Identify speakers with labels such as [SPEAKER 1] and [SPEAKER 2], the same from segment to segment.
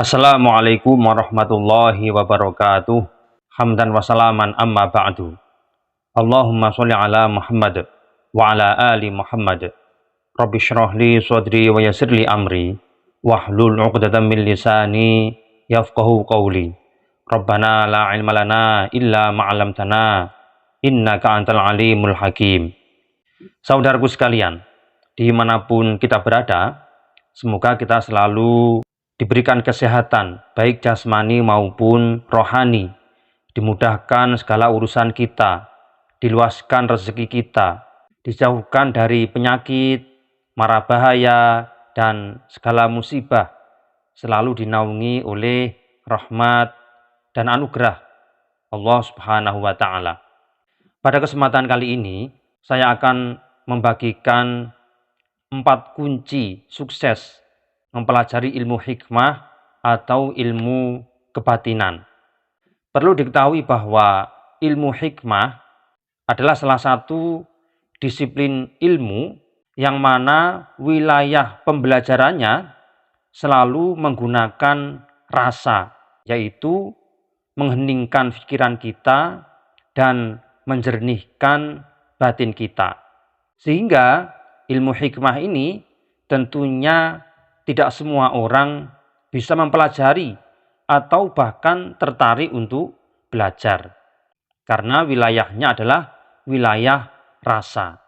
[SPEAKER 1] Assalamualaikum warahmatullahi wabarakatuh. Hamdan wa salaman amma ba'du. Allahumma sholli ala Muhammad wa ala ali Muhammad. Rabbi shrah li sadri wa yassir li amri wahlul 'uqdatam min lisani yafqahu qawli. Rabbana la ilma lana illa ma 'allamtana innaka antal alimul hakim. Saudaraku sekalian, dimanapun kita berada, semoga kita selalu diberikan kesehatan, baik jasmani maupun rohani, dimudahkan segala urusan kita, diluaskan rezeki kita, dijauhkan dari penyakit, mara bahaya, dan segala musibah, selalu dinaungi oleh rahmat dan anugerah Allah Subhanahu wa Ta'ala. Pada kesempatan kali ini, saya akan membagikan 4 kunci sukses mempelajari ilmu hikmah atau ilmu kebatinan. Perlu diketahui bahwa ilmu hikmah adalah salah satu disiplin ilmu yang mana wilayah pembelajarannya selalu menggunakan rasa, yaitu mengheningkan pikiran kita dan menjernihkan batin kita. Sehingga ilmu hikmah ini tentunya tidak semua orang bisa mempelajari atau bahkan tertarik untuk belajar. Karena wilayahnya adalah wilayah rasa.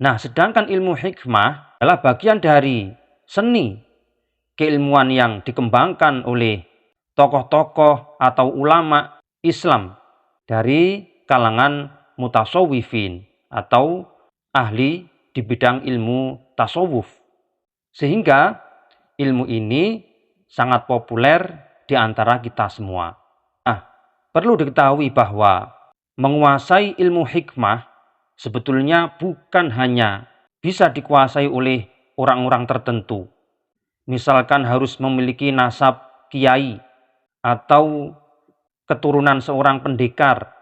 [SPEAKER 1] Nah, sedangkan ilmu hikmah adalah bagian dari seni keilmuan yang dikembangkan oleh tokoh-tokoh atau ulama Islam dari kalangan mutasawwifin atau ahli di bidang ilmu tasawuf. Sehingga ilmu ini sangat populer di antara kita semua. Perlu diketahui bahwa menguasai ilmu hikmah sebetulnya bukan hanya bisa dikuasai oleh orang-orang tertentu. Misalkan harus memiliki nasab kiai atau keturunan seorang pendekar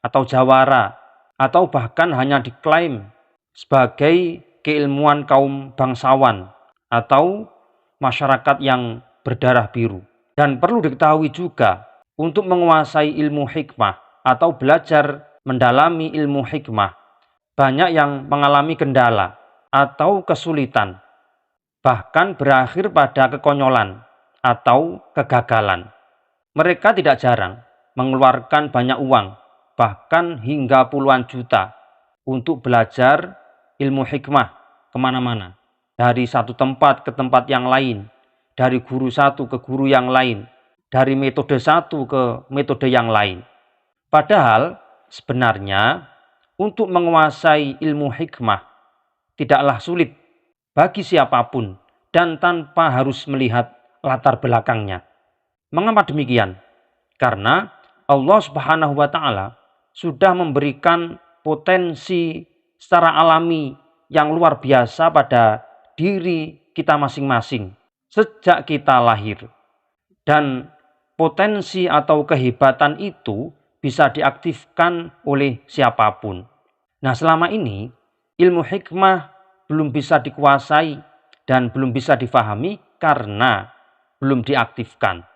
[SPEAKER 1] atau jawara, atau bahkan hanya diklaim sebagai keilmuan kaum bangsawan atau masyarakat yang berdarah biru. Dan perlu diketahui juga, untuk menguasai ilmu hikmah atau belajar mendalami ilmu hikmah, banyak yang mengalami kendala atau kesulitan, bahkan berakhir pada kekonyolan atau kegagalan. Mereka tidak jarang mengeluarkan banyak uang, bahkan hingga puluhan juta, untuk belajar ilmu hikmah kemana-mana. Dari satu tempat ke tempat yang lain, dari guru satu ke guru yang lain, dari metode satu ke metode yang lain. Padahal sebenarnya untuk menguasai ilmu hikmah tidaklah sulit bagi siapapun dan tanpa harus melihat latar belakangnya. Mengapa demikian? Karena Allah Subhanahu wa Ta'ala sudah memberikan potensi secara alami yang luar biasa pada diri kita masing-masing sejak kita lahir. Dan potensi atau kehebatan itu bisa diaktifkan oleh siapapun. Nah, selama ini ilmu hikmah belum bisa dikuasai dan belum bisa difahami karena belum diaktifkan.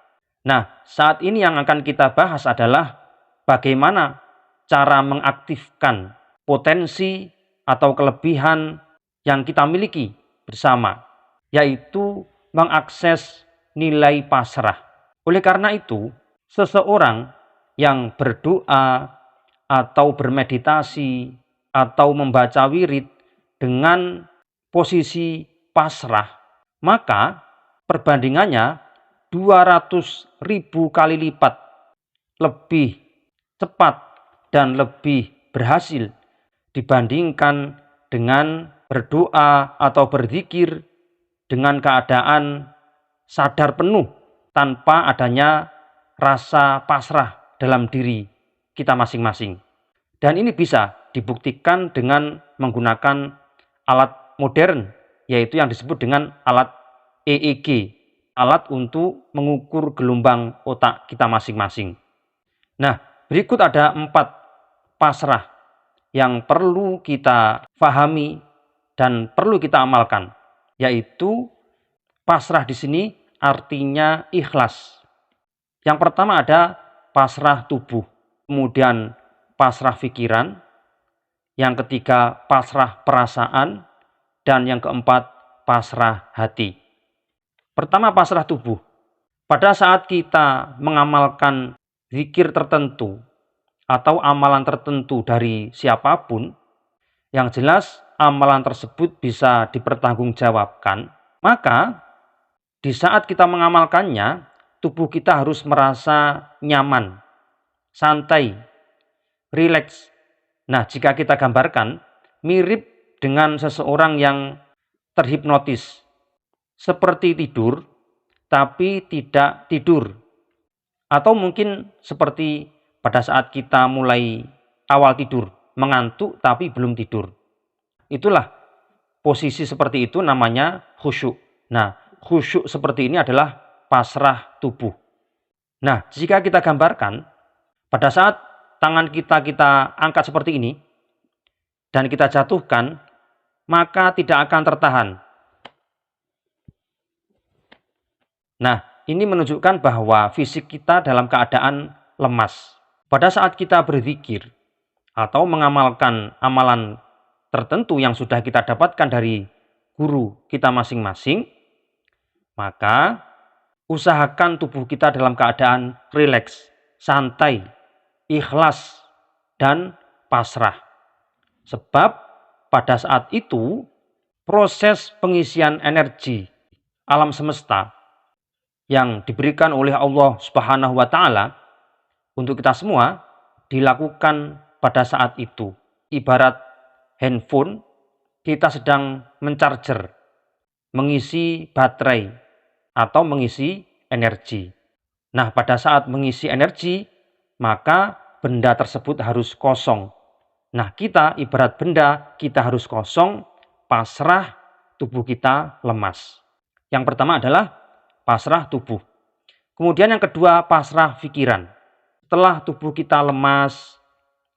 [SPEAKER 1] Nah, saat ini yang akan kita bahas adalah bagaimana cara mengaktifkan potensi atau kelebihan yang kita miliki bersama, yaitu mengakses nilai pasrah. Oleh karena itu, seseorang yang berdoa atau bermeditasi atau membaca wirid dengan posisi pasrah, maka perbandingannya 200.000 kali lipat lebih cepat dan lebih berhasil dibandingkan dengan berdoa atau berzikir dengan keadaan sadar penuh tanpa adanya rasa pasrah dalam diri kita masing-masing. Dan ini bisa dibuktikan dengan menggunakan alat modern, yaitu yang disebut dengan alat EEG, alat untuk mengukur gelombang otak kita masing-masing. Nah, berikut ada 4 pasrah yang perlu kita fahami dan perlu kita amalkan, yaitu pasrah di sini artinya ikhlas. Yang pertama ada pasrah tubuh, kemudian pasrah pikiran, yang ketiga pasrah perasaan, dan yang keempat pasrah hati. Pertama, pasrah tubuh. Pada saat kita mengamalkan zikir tertentu atau amalan tertentu dari siapapun, yang jelas amalan tersebut bisa dipertanggungjawabkan, maka di saat kita mengamalkannya, tubuh kita harus merasa nyaman, santai, rileks. Nah, jika kita gambarkan, mirip dengan seseorang yang terhipnotis, seperti tidur, tapi tidak tidur. Atau mungkin seperti pada saat kita mulai awal tidur, mengantuk tapi belum tidur. Itulah posisi seperti itu namanya khusyuk. Nah, khusyuk seperti ini adalah pasrah tubuh. Nah, jika kita gambarkan, pada saat tangan kita angkat seperti ini, dan kita jatuhkan, maka tidak akan tertahan. Nah, ini menunjukkan bahwa fisik kita dalam keadaan lemas. Pada saat kita berzikir atau mengamalkan amalan tertentu yang sudah kita dapatkan dari guru kita masing-masing, maka usahakan tubuh kita dalam keadaan rileks, santai, ikhlas, dan pasrah. Sebab pada saat itu proses pengisian energi alam semesta yang diberikan oleh Allah Subhanahu wa Ta'ala untuk kita semua dilakukan pada saat itu. Ibarat handphone, kita sedang mencarger, mengisi baterai atau mengisi energi. Nah, pada saat mengisi energi, maka benda tersebut harus kosong. Nah, kita ibarat benda, kita harus kosong, pasrah, tubuh kita lemas. Yang pertama adalah pasrah tubuh. Kemudian yang kedua, pasrah pikiran. Setelah tubuh kita lemas,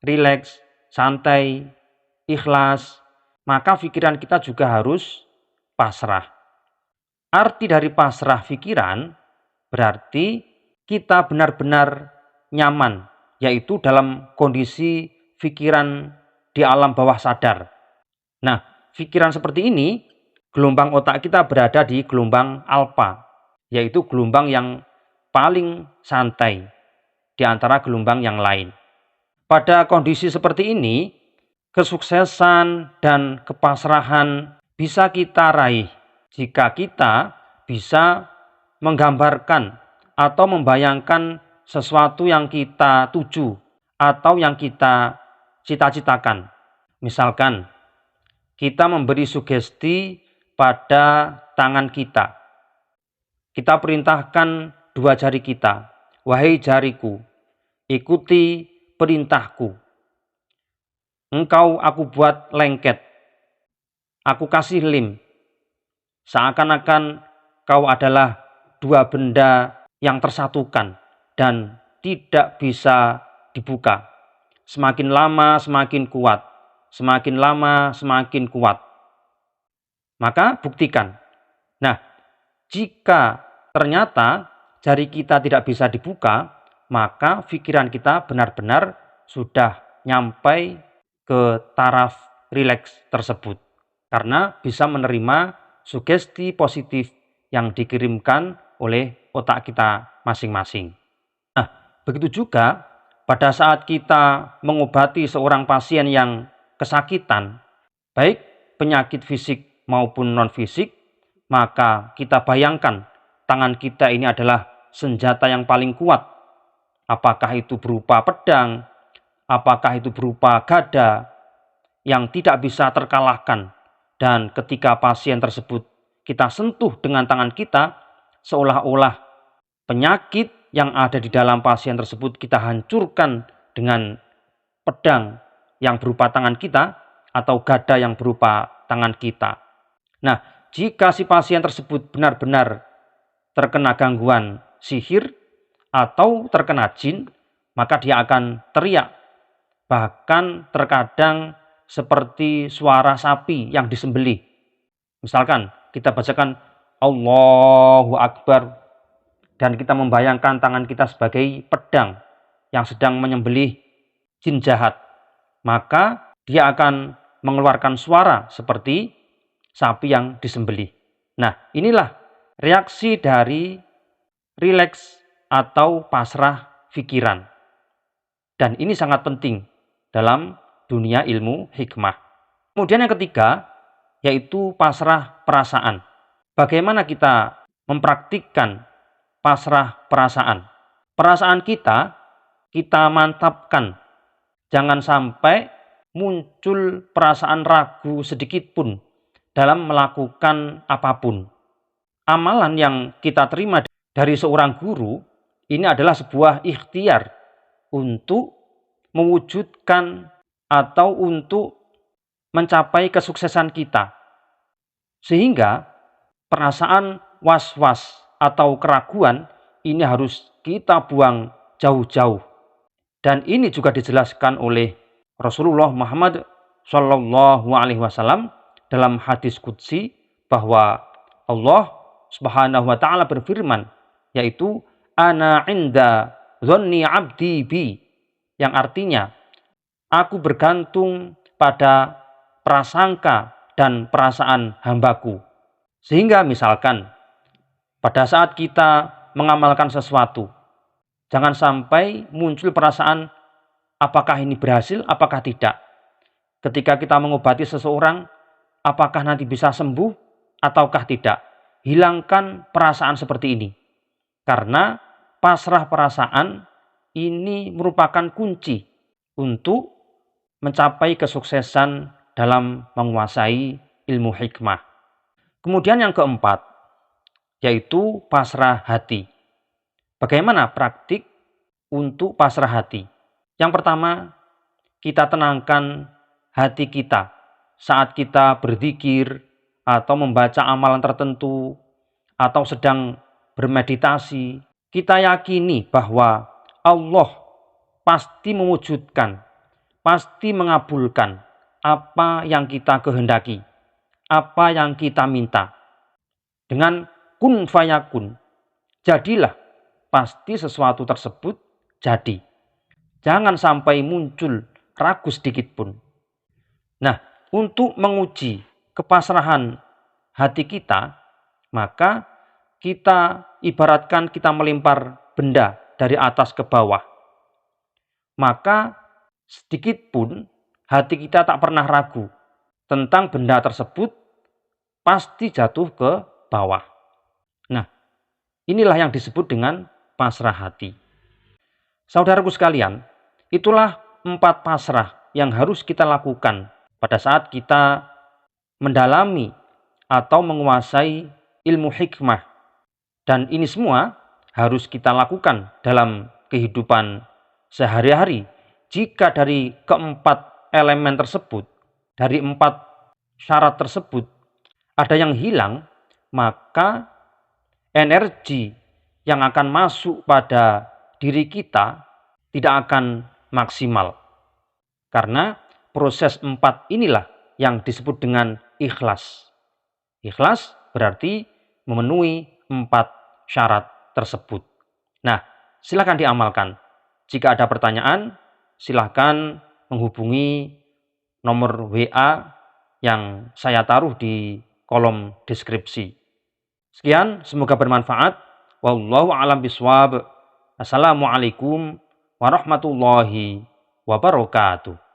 [SPEAKER 1] rileks, santai, ikhlas, maka pikiran kita juga harus pasrah. Arti dari pasrah pikiran berarti kita benar-benar nyaman, yaitu dalam kondisi pikiran di alam bawah sadar. Nah, pikiran seperti ini, gelombang otak kita berada di gelombang alfa, yaitu gelombang yang paling santai di antara gelombang yang lain. Pada kondisi seperti ini, kesuksesan dan kepasrahan bisa kita raih jika kita bisa menggambarkan atau membayangkan sesuatu yang kita tuju atau yang kita cita-citakan. Misalkan, kita memberi sugesti pada tangan kita. Kita perintahkan dua jari kita, wahai jariku, ikuti perintahku. Engkau aku buat lengket, aku kasih lem. Seakan-akan kau adalah dua benda yang tersatukan dan tidak bisa dibuka. Semakin lama semakin kuat, semakin lama semakin kuat. Maka buktikan. Nah, jika ternyata jari kita tidak bisa dibuka, maka pikiran kita benar-benar sudah nyampai ke taraf rileks tersebut. Karena bisa menerima sugesti positif yang dikirimkan oleh otak kita masing-masing. Nah, begitu juga pada saat kita mengobati seorang pasien yang kesakitan, baik penyakit fisik maupun non-fisik, maka kita bayangkan tangan kita ini adalah senjata yang paling kuat. Apakah itu berupa pedang, apakah itu berupa gada yang tidak bisa terkalahkan. Dan ketika pasien tersebut kita sentuh dengan tangan kita, seolah-olah penyakit yang ada di dalam pasien tersebut kita hancurkan dengan pedang yang berupa tangan kita atau gada yang berupa tangan kita. Nah, jika si pasien tersebut benar-benar terkena gangguan sihir atau terkena jin, maka dia akan teriak. Bahkan terkadang seperti suara sapi yang disembelih. Misalkan kita bacakan Allahu Akbar, dan kita membayangkan tangan kita sebagai pedang yang sedang menyembelih jin jahat, maka dia akan mengeluarkan suara seperti sapi yang disembelih. Nah, inilah reaksi dari rileks atau pasrah pikiran. Dan ini sangat penting dalam dunia ilmu hikmah. Kemudian yang ketiga, yaitu pasrah perasaan. Bagaimana kita mempraktikkan pasrah perasaan? Perasaan kita mantapkan. Jangan sampai muncul perasaan ragu sedikit pun dalam melakukan apapun. Amalan yang kita terima dari seorang guru ini adalah sebuah ikhtiar untuk mewujudkan atau untuk mencapai kesuksesan kita. Sehingga perasaan was-was atau keraguan ini harus kita buang jauh-jauh. Dan ini juga dijelaskan oleh Rasulullah Muhammad SAW dalam hadis qudsi bahwa Allah Subhanahu wa taala berfirman, yaitu ana inda dzanni abdi bi, yang artinya aku bergantung pada prasangka dan perasaan hambaku. Sehingga misalkan pada saat kita mengamalkan sesuatu, jangan sampai muncul perasaan apakah ini berhasil, apakah tidak. Ketika kita mengobati seseorang, apakah nanti bisa sembuh ataukah tidak. Hilangkan perasaan seperti ini. Karena pasrah perasaan ini merupakan kunci untuk mencapai kesuksesan dalam menguasai ilmu hikmah. Kemudian yang keempat, yaitu pasrah hati. Bagaimana praktik untuk pasrah hati? Yang pertama, kita tenangkan hati kita saat kita berzikir atau membaca amalan tertentu atau sedang bermeditasi. Kita yakini bahwa Allah pasti mewujudkan, pasti mengabulkan apa yang kita kehendaki, apa yang kita minta. Dengan kun fayakun, jadilah, pasti sesuatu tersebut jadi. Jangan sampai muncul ragu sedikit pun. Nah, untuk menguji kepasrahan hati kita, maka kita ibaratkan kita melempar benda dari atas ke bawah. Maka sedikit pun hati kita tak pernah ragu tentang benda tersebut pasti jatuh ke bawah. Nah, inilah yang disebut dengan pasrah hati. Saudaraku sekalian, itulah 4 pasrah yang harus kita lakukan pada saat kita mendalami atau menguasai ilmu hikmah. Dan ini semua harus kita lakukan dalam kehidupan sehari-hari. Jika dari keempat elemen tersebut, dari 4 syarat tersebut, ada yang hilang, maka energi yang akan masuk pada diri kita tidak akan maksimal. Karena proses 4 inilah yang disebut dengan ikhlas. Ikhlas berarti memenuhi 4 syarat tersebut. Nah, silakan diamalkan. Jika ada pertanyaan, silakan menghubungi nomor WA yang saya taruh di kolom deskripsi. Sekian, semoga bermanfaat. Wallahu a'lam bishawab. Assalamualaikum warahmatullahi wabarakatuh.